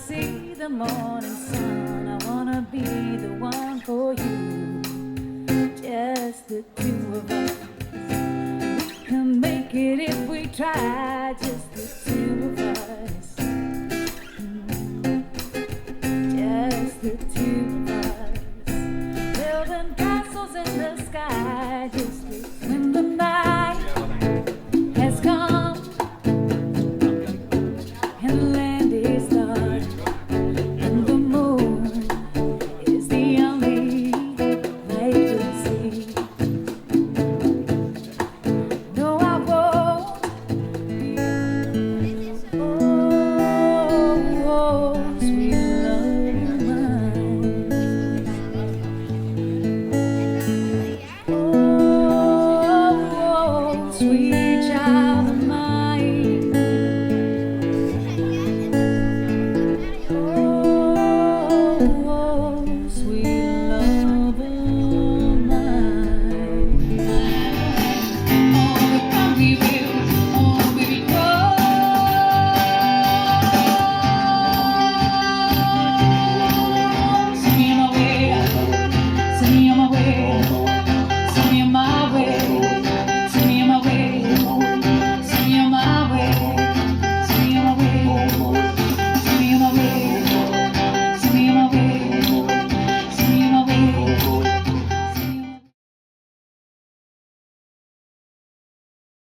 see the morning sun. I wanna be the one for you, just the two of us. We can make it if we try, just the two of us. Just the two